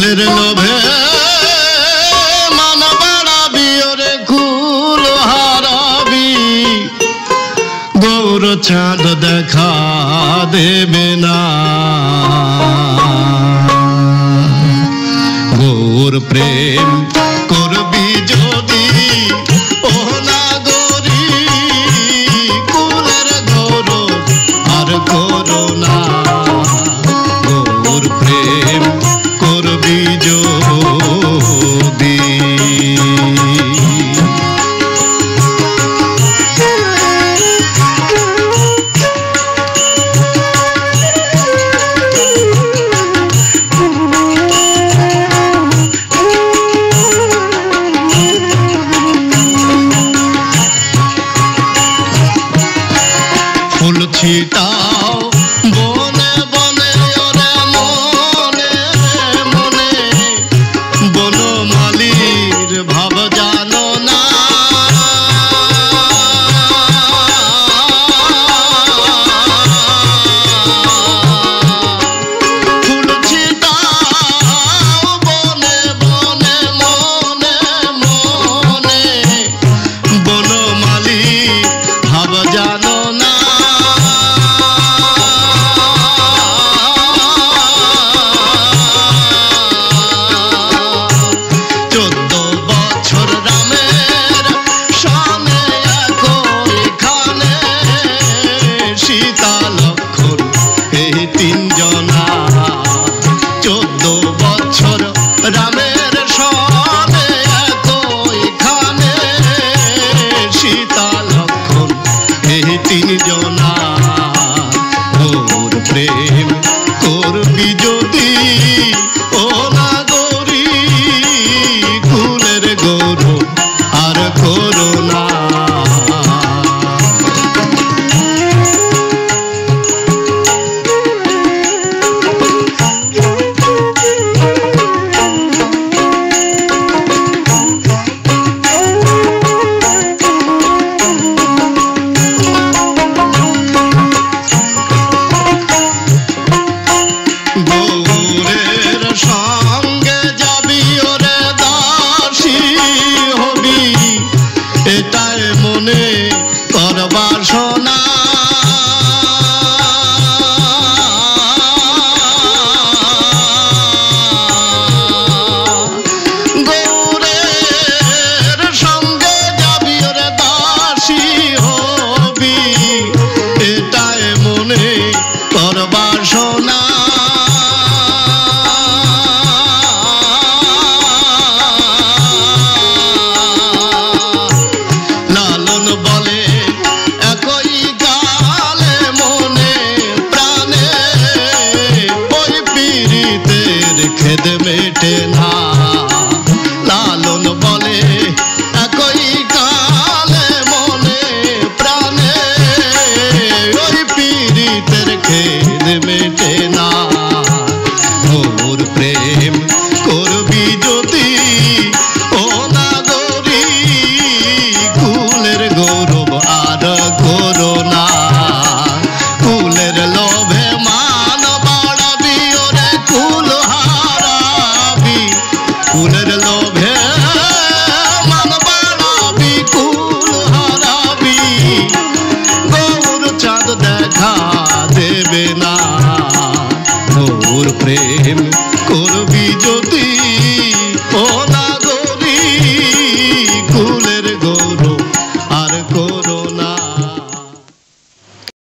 কুলের লোভে মান বাড়াবি ওরে কুল হারাবি গৌর চাঁদ দেখা দেবে না গৌর প্রেম করবি যদি ও নাগরী কুলের গৌরব আর করো না গৌর প্রেম করবি যদি ফুল ছিটাও বনে বনে ওরে মনে মনে বনমালীর ভাব জানো না ফুল ছিটাও বনে বনে মনে মনে বনমালীর ভাব জানো না তিনজনা 14 বছর রামের সনে এখানে সীতা লক্ষণ এই তিনজনা ওর প্রেম করবি যদি ও নাগরী কুলের গৌরব আর করো না গৌরের সঙ্গে যাবি ওরে দাসী হবি এটাই মনে কর বাসনা গৌরের সঙ্গে যাবি ওরে দাসী হবি এটাই মনে কর বাসনা লালন বলে একই গালে মনে প্রাণে ওই পীড়িতের খেদ মেটে না